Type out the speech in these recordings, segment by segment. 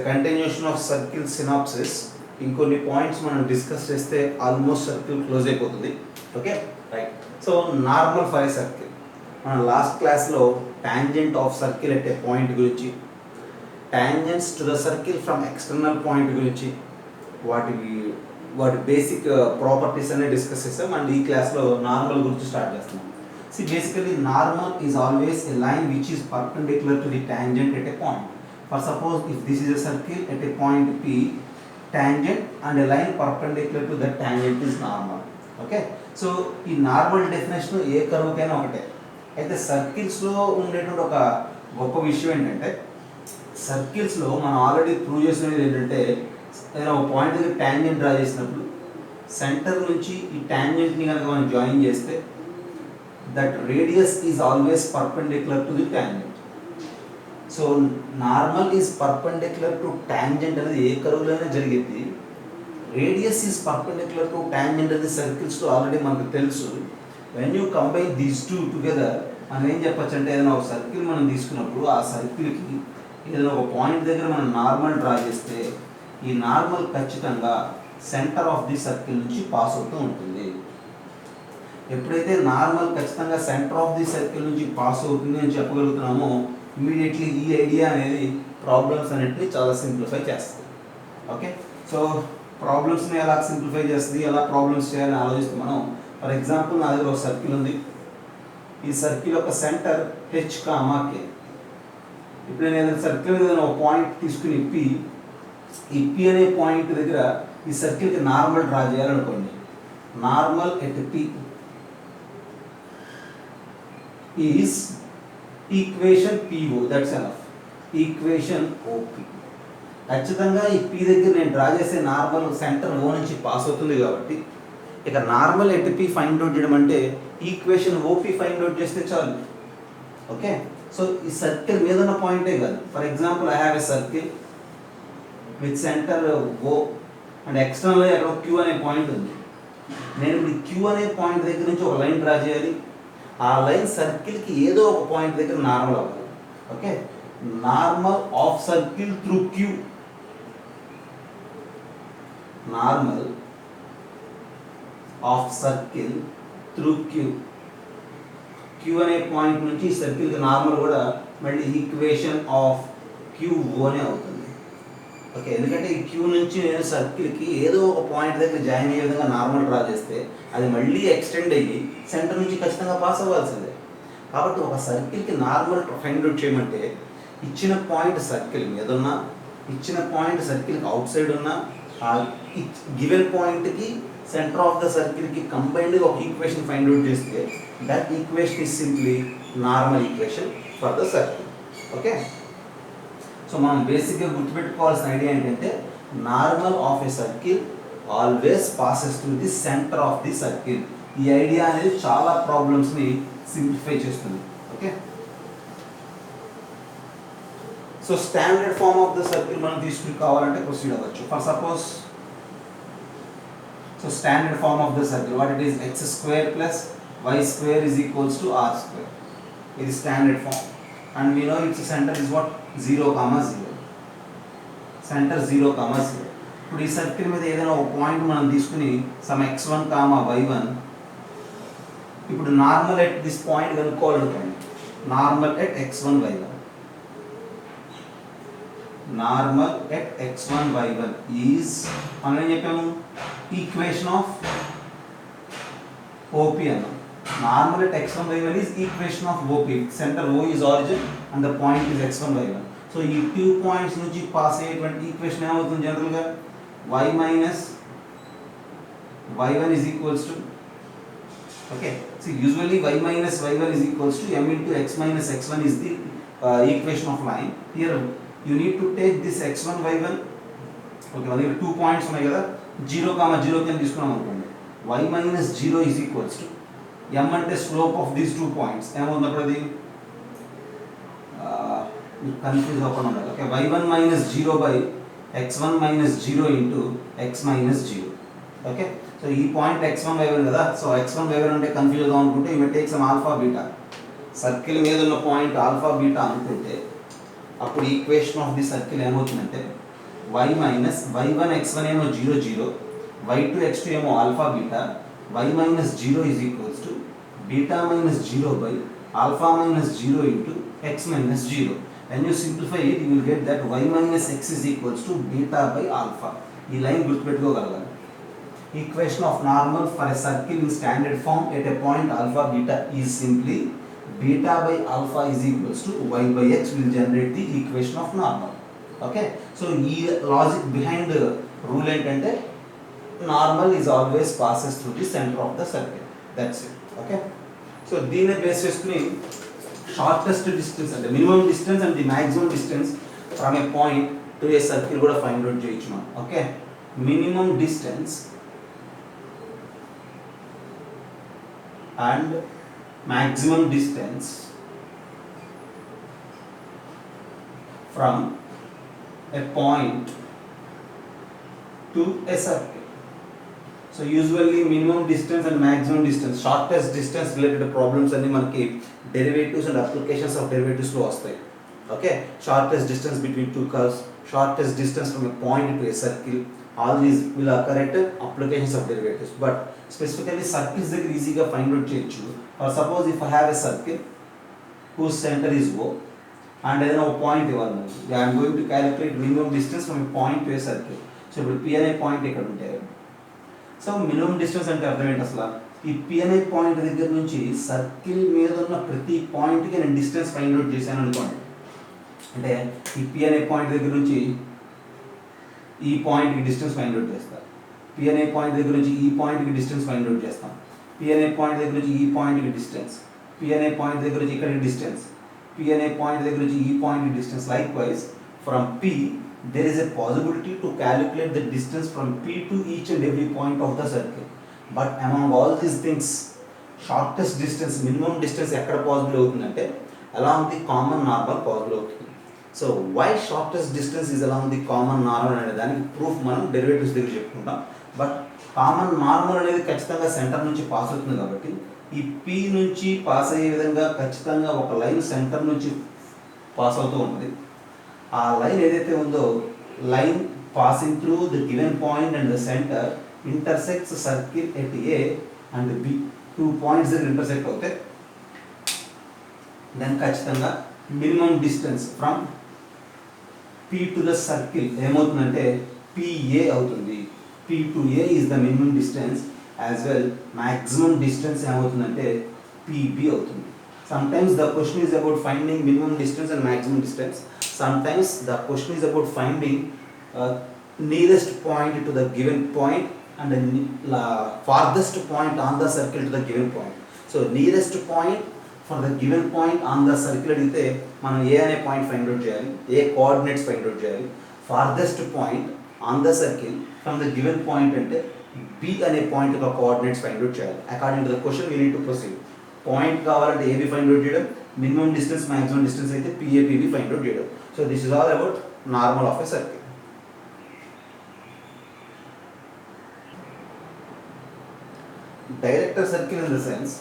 Continuation of circle synopsis ఇంకొన్ని points మనం discuss చేస్తే ఆల్మోస్ట్ సర్కిల్ క్లోజ్ అయిపోతుంది. Okay right. So normal for a circle మనం last క్లాస్లో tangent of circle at a point గురించి, tangents to the circle from external point గురించి, వాటి basic properties అనే డిస్కస్ చేస్తాం. అండ్ ఈ క్లాస్లో నార్మల్ గురించి స్టార్ట్ చేస్తున్నాం. See, basically normal is always a line which is perpendicular to the tangent at a point. For suppose if this is a circle at a point P, tangent and a line perpendicular to that tangent is normal. Okay, so ఈ normal definition ఏ curve కైనా ఒకటే. అయితే సర్కిల్స్లో ఉండేటువంటి ఒక గొప్ప విషయం ఏంటంటే, సర్కిల్స్లో మనం ఆల్రెడీ ప్రూవ్ చేసినది ఏంటంటే, ఏదైనా ఒక పాయింట్ దగ్గర ట్యాంజెంట్ డ్రా చేసినప్పుడు సెంటర్ నుంచి ఈ ట్యాంజెంట్ని కనుక మనం జాయిన్ చేస్తే that radius is always perpendicular to the tangent. So normal is perpendicular to tangent అనేది ఏ కర్వ్లో అయినా జరిగేది. Radius is perpendicular to tangent అనేది సర్కిల్స్లో ఆల్రెడీ మనకు తెలుసు. When you combine these two together మనం ఏం చెప్పచ్చు అంటే, ఏదైనా ఒక సర్కిల్ మనం తీసుకున్నప్పుడు ఆ సర్కిల్కి ఏదైనా ఒక పాయింట్ దగ్గర మనం నార్మల్ డ్రా చేస్తే ఈ నార్మల్ ఖచ్చితంగా సెంటర్ ఆఫ్ ది సర్కిల్ నుంచి పాస్ అవుతూ ఉంటుంది. ఎప్పుడైతే నార్మల్ ఖచ్చితంగా సెంటర్ ఆఫ్ ది సర్కిల్ నుంచి పాస్ అవుతుంది అని చెప్పగలుగుతున్నామో, ఇమీడియట్లీ ఈ ఐడియా అనేది ప్రాబ్లమ్స్ అన్నింటినీ చాలా సింప్లిఫై చేస్తుంది. ఓకే, సో ప్రాబ్లమ్స్ని ఎలా సింప్లిఫై చేస్తుంది, ఎలా ప్రాబ్లమ్స్ చేయాలని ఆలోచిస్తే మనం, ఫర్ ఎగ్జాంపుల్ నా దగ్గర ఒక సర్కిల్ ఉంది. ఈ సర్కిల్ యొక్క సెంటర్ హెచ్ కామా కే. ఇప్పుడు నేను ఏదైనా సర్కిల్ మీద ఒక పాయింట్ తీసుకుని ఈ పి అనే పాయింట్ దగ్గర ఈ సర్కిల్కి నార్మల్ డ్రా చేయాలనుకోండి. Normal at P is equation PO, that's enough. equation OP. ఖచ్చితంగా ఈ P దగ్గర నేను డ్రా చేసే నార్మల్ సెంటర్ O నుంచి పాస్ అవుతుంది కాబట్టి ఇక normal at P find out చేయడం అంటే ఈక్వేషన్ OP ఫైండ్ అవుట్ చేస్తే చాలు. ఓకే, సో ఈ సర్కిల్ మీద ఉన్న పాయింటే కాదు. For example I have a circle with centre O and external అక్కడ Q అనే పాయింట్ ఉంది. నేను ఇప్పుడు Q అనే పాయింట్ దగ్గర నుంచి ఒక లైన్ డ్రా చేయాలి. ఆ లైన్ సర్కిల్కి ఏదో ఒక పాయింట్ దగ్గర నార్మల్ అవ్వాలి. Okay, normal of circle through Q. Normal of circle through Q. Q అనే పాయింట్ నుంచి సర్కిల్కి నార్మల్ కూడా మళ్ళీ ఈక్వేషన్ ఆఫ్ క్యూ ఓనే అవుతుంది. ఓకే, ఎందుకంటే ఈ క్యూ నుంచి నేను సర్కిల్కి ఏదో ఒక పాయింట్ దగ్గర జాయిన్ అయ్యే విధంగా నార్మల్ డ్రా చేస్తే అది మళ్ళీ ఎక్స్టెండ్ అయ్యి సెంటర్ నుంచి ఖచ్చితంగా పాస్ అవ్వాల్సిందే. కాబట్టి ఒక సర్కిల్కి నార్మల్ ఫైండ్ అవుట్ చేయమంటే ఇచ్చిన పాయింట్ సర్కిల్ మీద ఉన్నా, ఇచ్చిన పాయింట్ సర్కిల్కి అవుట్ సైడ్ ఉన్నా, ఆ గివెన్ పాయింట్కి సెంటర్ ఆఫ్ ద సర్కిల్కి కంబైన్డ్గా ఒక ఈక్వేషన్ ఫైండ్ అవుట్ చేస్తే that equation is simply normal equation for the circle. Okay, so మనం బేసిక్గా గుర్తుపెట్టుకోవాల్సిన ఐడియా ఏంటంటే, normal of a circle always passes to the centre of the circle. ఈ ఐడియా అనేది చాలా ప్రాబ్లమ్స్ని సింప్లిఫై చేస్తుంది. Okay, so standard form of the circle మనం తీసుకుని కావాలంటే ప్రొసీడ్ అవ్వచ్చు. For suppose, so standard form of the circle what it is X square plus why square is equals to R square. ఇది standard form. And we know its centre is what 0, 0. Centre 0, 0. ఇప్పుడు ఈ circle మీద ఏదైనా ఒక point మనం తీసుకుని some x1, y1. ఇప్పుడు normal at this point కనుక్కోవాలనుకోండి. Normal at x1, y1. Normal at x1, y1 is మనం ఏం చెప్పాము, ఈక్వేషన్ ఆఫ్ OP అన్నాం. Normal at x1, y1 is equation of OP. Center O is origin and the point is x1, y1. So ఈ 2 points నుంచి pass అయ్యేటువంటి equation ఏమవుతుంది జనరల్గా, y minus y1 is equals to, okay, so usually y minus y1 is equals to m into x minus x1 is the equation of line. Here you need to take this x1, y1. Okay, మన దగ్గర 2 points ఉన్నాయి కదా, 0, 0 కింద తీసుకున్నాం అనుకోండి. y minus 0 is equals to m అంటే slope of these 2 points. ఏమవుతున్నప్పుడు అది confuse అవ్వకుండా ఉండాలి. Okay, y1 minus 0 by x1 minus 0 into x minus 0. Okay, so ఈ పాయింట్ x1, y1 కదా. సో x1, y1 అంటే కన్ఫ్యూజ్ అవుదాం అనుకుంటే you may take some alpha beta. Circle మీద ఉన్న పాయింట్ ఆల్ఫా బీటా అనుకుంటే అప్పుడు ఈక్వేషన్ ఆఫ్ ది సర్కిల్ ఏమవుతుందంటే y minus y1 x1 ఏమో 0 0, y2 x2 ఏమో alpha beta, y minus 0 is equals to beta minus 0 by alpha minus 0 into x minus 0. When you simplify it, you will get that y minus x is equals to beta by alpha. ఈ line గుర్తుపెట్టుకోగలగాలి. Equation of normal for a circle in standard form at a point alpha beta is simply beta by alpha is equals to y by x will generate the equation of normal. Okay, so ఈ logic behind the rule ఏంటంటే normal is always passes through the center of the circle. That's it. Okay, so దీన్ని base చేసుకుని shortest distance అంటే minimum distance and the maximum distance from a point to a circle కూడా find out చేయొచ్చు మనం. Okay, minimum distance and maximum distance from a point to a circle. So usually minimum distance and maximum distance, shortest distance related problems అన్ని మనకి derivatives and applications of derivatives లో వస్తాయి. Okay, shortest distance between two curves, shortest distance from a point to a circle, all these will occur at applications of derivatives. But specifically circles దగ్గర ఈజీగా find out చేయొచ్చు. Or suppose if I have a circle whose center is O and ఏదైనా ఒక point ఇవ్వాలి మనకి, I am going to calculate minimum distance from a point to a circle. So ఇప్పుడు P అనే point ఇక్కడ ఉంటే, so minimum distance అంటే అర్థం ఏంటి అసలు? ఈ P అనే పాయింట్ దగ్గర నుంచి సర్కిల్ మీద ఉన్న ప్రతి పాయింట్కి నేను డిస్టెన్స్ ఫైండ్ అవుట్ చేశాను అనుకోండి. అంటే ఈ P అనే పాయింట్ దగ్గర నుంచి ఈ పాయింట్కి డిస్టెన్స్ ఫైండ్ అవుట్ చేస్తాను, P అనే పాయింట్ దగ్గర నుంచి ఈ పాయింట్కి డిస్టెన్స్ ఫైండ్ అవుట్ చేస్తాం, P అనే పాయింట్ దగ్గర నుంచి ఈ పాయింట్కి డిస్టెన్స్, P అనే పాయింట్ దగ్గర నుంచి ఇక్కడికి డిస్టెన్స్, P అనే పాయింట్ దగ్గర నుంచి ఈ పాయింట్కి distance. Like wise from P there is a possibility to calculate the distance from P to each and every point of the circle. But among all these things, shortest distance, minimum distance ఎక్కడ possible అవుతుందంటే along the common normal possible అవుతుంది. So why shortest distance is along the common normal అనే దానికి proof మనం derivatives దగ్గర చెప్పుకుంటాం. But common normal అనేది ఖచ్చితంగా సెంటర్ నుంచి పాస్ అవుతుంది కాబట్టి ఈ P నుంచి పాస్ అయ్యే విధంగా ఖచ్చితంగా ఒక లైన్ సెంటర్ నుంచి పాస్ అవుతూ ఉంటుంది. ఆ లైన్ ఏదైతే ఉందో, line passing through the given point and the centre intersects circle at A and B, 2 points దగ్గర ఇంటర్సెక్ట్ అవుతాయి. దెన్ ఖచ్చితంగా minimum distance from P to the circle ఏమవుతుందంటే PA అవుతుంది. P to A is the minimum distance, as well maximum distance ఏమవుతుందంటే PB అవుతుంది. Sometimes the question is about finding minimum distance and maximum distance. Sometimes the question is about finding nearest point to the given point and the farthest point on the circle to the given point. So nearest point for the given point on the circle అడిగితే మనం A అనే point find out చేయాలి, A coordinates find out చేయాలి. farthest point on the circle from the given point అంటే B అనే point యొక్క coordinates find out చేయాలి. According to the question we need to proceed. Point కావాలంటే AB find out చేయడం, minimum distance maximum distance అయితే పిఏపిబి find out చేయడం. So this is all about normal of a circle. Director circle in the sense,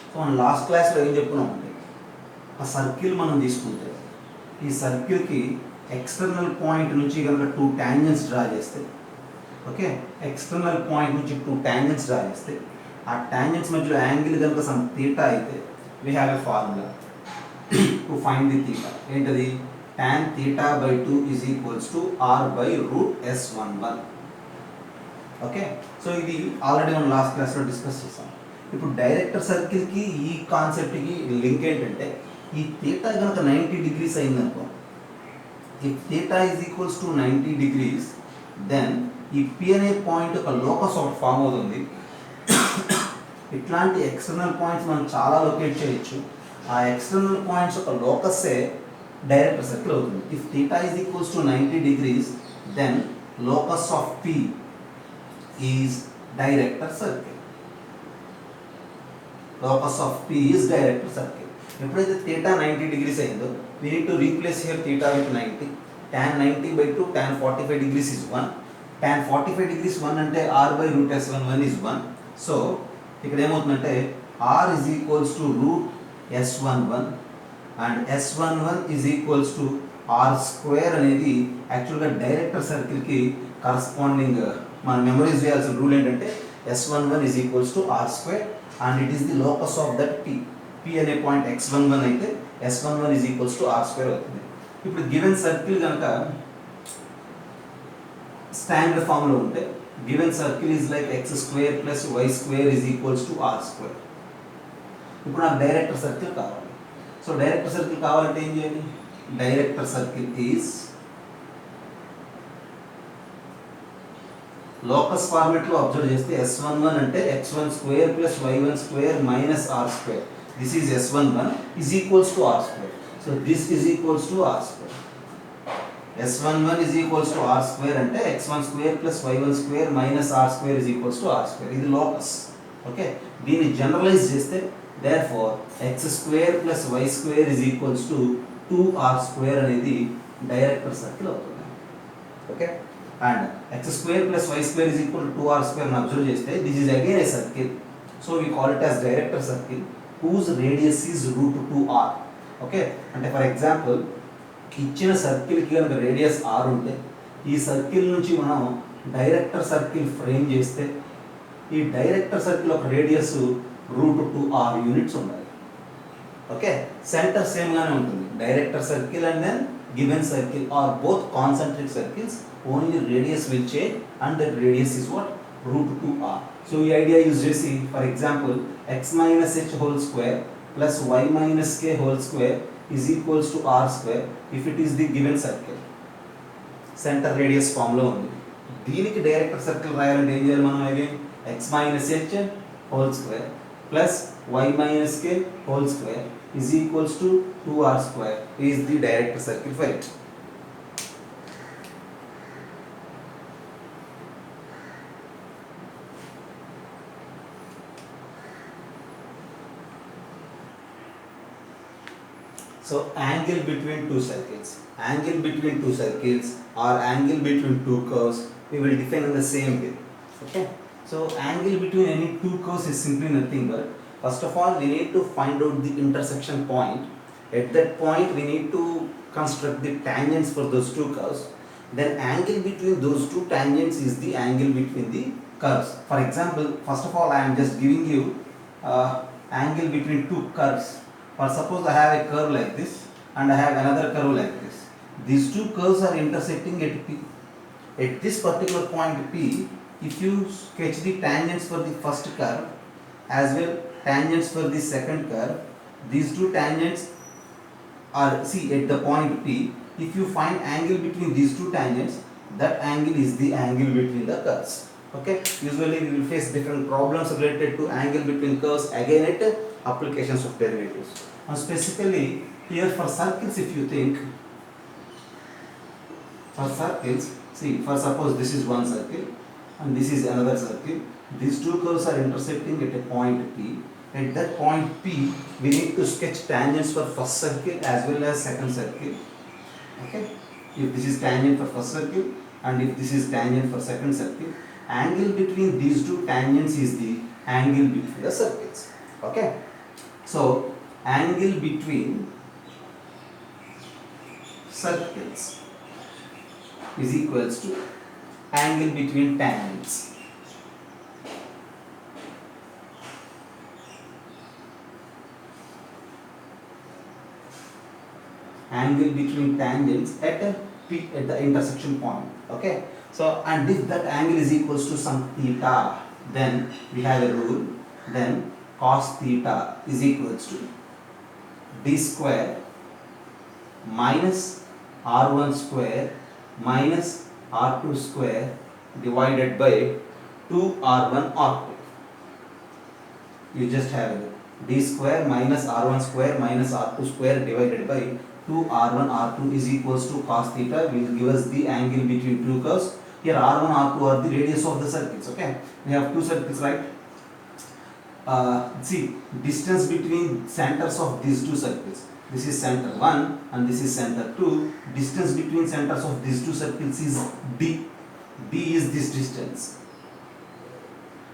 so మనం last క్లాస్లో ఏం చెప్పుకున్నామంటే, ఆ circle మనం తీసుకుంటే ఈ సర్కిల్కి ఎక్స్టర్నల్ పాయింట్ నుంచి కనుక 2 ట్యాంజెంట్స్ డ్రా చేస్తే, ఓకే, ఎక్స్టర్నల్ పాయింట్ నుంచి 2 ట్యాంజెంట్స్ డ్రా చేస్తే ఆ ట్యాంజెంట్స్ మధ్యలో యాంగిల్ కనుక సమ్ థీటా అయితే we have a formula to find the theta. ఏంటది? tan theta by 2 is equals to r by root s11. Okay, so ఇది already మనం లాస్ట్ క్లాస్లో డిస్కస్ చేసాం. ఇప్పుడు డైరెక్టర్ సర్కిల్కి ఈ కాన్సెప్ట్కి లింక్ ఏంటంటే, ఈ థీటా కనుక 90 degrees అయిందనుకో, ఈ theta is equals to 90 degrees, then ఈ P అనే పాయింట్ ఒక లోకస్ ఒకటి ఫామ్ అవుతుంది. ఇట్లాంటి ఎక్స్టర్నల్ పాయింట్స్ మనం చాలా లొకేట్ చేయొచ్చు. ఆ ఎక్స్టర్నల్ పాయింట్స్ ఒక లోకస్సే డైరెక్టర్ సర్కిల్ అవుతుంది. If theta is equals to 90 degrees, then locus of P is director circle. Locus of P is director circle. ఎప్పుడైతే థీటా 90 degrees అయిందో, we need to replace here theta with 90. tan 90 by 2, tan 45 degrees is 1. tan 45 degrees 1 అంటే r by root s11 is 1. So ఇక్కడ ఏమవుతుందంటే r is equals to root s11 and s11 is equals to R square అనేది యాక్చువల్గా director సర్కిల్కి corresponding మనం memorise చేయాల్సిన rule ఏంటంటే S11 is equals to R square and it is the locus of that P అనే point x11 అయితే S11 is equals to R square అవుతుంది. ఇప్పుడు గివెన్ సర్కిల్ కనుక స్టాండర్డ్ ఫామ్లో ఉంటే given circle is like x square plus why square is equals to R square. ఇప్పుడు నాకు director circle కావాలి. సో డైరెక్టర్ సర్కిల్ కావాలంటే ఏం చేయాలి? డైరెక్టర్ సర్కిల్ ఈజ్ లోకస్ ఫార్మెట్లో అబ్జర్వ్ చేస్తే S11 అంటే x1 square plus y1 square minus R square. This is S11 is equals to R square. So this is equals to R square. S11 is equals to R square అంటే x1 square plus y1 square minus R square is equals to R square. ఇది locus. Okay, దీన్ని generalise చేస్తే therefore x square plus y square is equals to 2r square అనేది director circle అవుతుంది. Okay, and x square plus y square is equal to 2r square అని observe చేస్తే this is again a circle, so we call it as director circle whose radius is root 2r. Okay, అంటే for example ఇచ్చిన సర్కిల్కి కనుక radius r ఉంటే ఈ circle నుంచి మనం director circle frame చేస్తే ఈ డైరెక్టర్ సర్కిల్ ఒక రేడియస్ రూట్ 2r యూనిట్స్ ఉండాలి. ఓకే, సెంటర్ సేమ్ గానే ఉంటుంది. Director circle and then given circle are both concentric circles, only radius will change and that radius is what? Root 2r. So the idea is just see, for example, x minus h whole square plus y minus k whole square is equals to r square if it is the given circle. Center radius formula ఉంది. దీనికి director circle రాయాలంటే ఏం చేయాలి మనం? Again x minus h whole square plus y minus k whole square is equals to 2r square is the director circle for it. So angle between two circles or angle between two curves we will define in the same way. Okay, so angle between any two curves is simply nothing but first of all we need to find out the intersection point. At that point we need to construct the tangents for those two curves. Then angle between those two tangents is the angle between the curves. For example, first of all I am just giving you angle between two curves. For suppose I have a curve like this and I have another curve like this. These two curves are intersecting at P. At this particular point P, if you sketch the tangents for the first curve as well tangents for the second curve, these two tangents are, see, at the point P, if you find angle between these two tangents, that angle is the angle between the curves. Okay, usually we will face different problems related to angle between curves again at applications of derivatives. Now specifically here for circles, if you think for circles, see, for suppose this is one circle and this is another circle, these two curves are intersecting at a point P. At that point P we need to sketch tangents for first circle as well as second circle. Okay, if this is tangent for first circle and if this is tangent for second circle, angle between these two tangents is the angle between the circles. Okay, so angle between circles is equals to angle between tangents. Angle between tangents at a P at the intersection point. Okay, so and if that angle is equals to some theta, then we have a rule, then cos theta is equals to d square minus r1 square minus r2 square divided by 2r1 r2. You just have d square minus r1 square minus r2 square divided by 2r1 r2 is equals to cos theta will give us the angle between two curves. Here r1 r2 are the radius of the circles. Okay, we have two circles, right? See, distance between centers of these two circles, this is center 1 and this is center 2. Distance between centers of these two circles is d. D is this distance,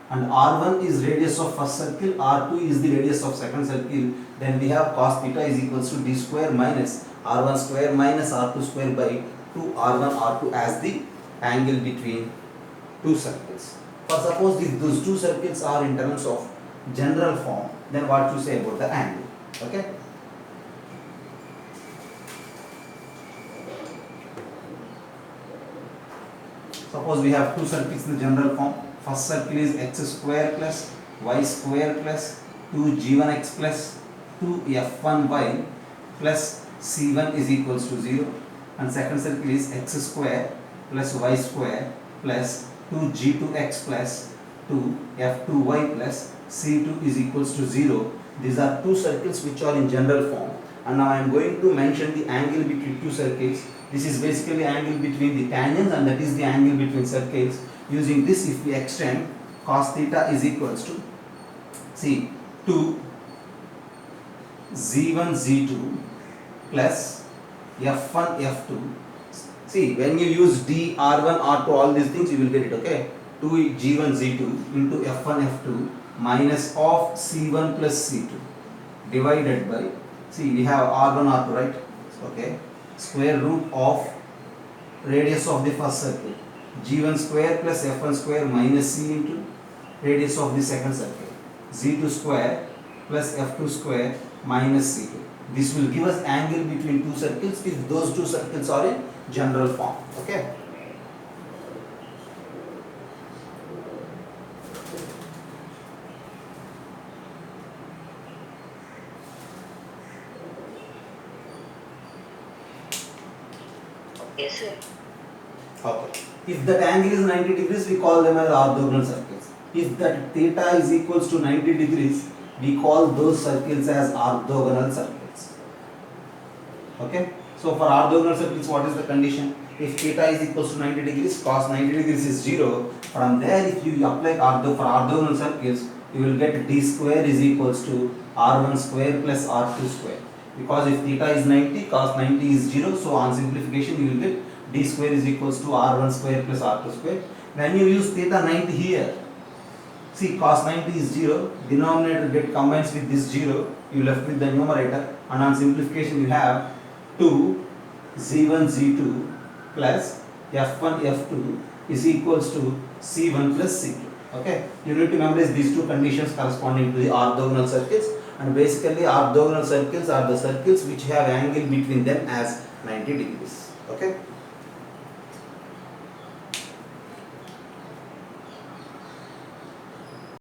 and r1 is radius of first circle, r2 is the radius of second circle. Then we have cos theta is equals to d square minus r1 square minus r2 square by 2r1 r2 as the angle between two circles. For suppose if those two circles are in terms of general form, then what you say about the angle? Okay. Suppose we have two circles in the general form. First circle is x square plus y square plus 2g1x plus 2f1y plus c1 is equals to 0, and second circle is x square plus y square plus 2g2x plus 2f2y plus c2 is equals to 0. These are two circles which are in general form, and now I am going to mention the angle between two circles. This is basically angle between the tangents, and that is the angle between circles. Using this, if we extend, cos theta is equals to, see, 2 z1 z2 plus f1 f2. See, when you use d r1 r2 all these things, you will get it. Okay, 2 g1 z2 into f1 f2 minus of c1 plus c2 divided by, see, we have r1 r2, right? Okay, square root of radius of the first circle, g1 square plus f1 square minus c into radius of the second circle, z2 square plus f2 square minus c2. This will give us angle between two circles if those two circles are in general form. Okay. Yes, sir. Okay. If that angle is 90 degrees, we call them as orthogonal circles. If that theta is equals to 90 degrees, we call those circles as orthogonal circles. Okay. So for orthogonal circles, what is the condition? If theta is equals to 90 degrees, cos 90 degrees is 0. From there, if you apply for orthogonal circles, you will get d square is equals to r1 square plus r2 square. Because if theta is 90, cos 90 is 0, so on simplification you will get d square is equals to r1 square plus r2 square. When you use theta 90 here, see, cos 90 is 0, denominator get combines with this 0, you left with the numerator, and on simplification you have 2 z1 z2 plus f1 f2 is equals to c1 plus c2. Okay, you need to memorize these two conditions corresponding to the orthogonal circles, and basically orthogonal circles are the circles which have angle between them as 90 degrees. Okay.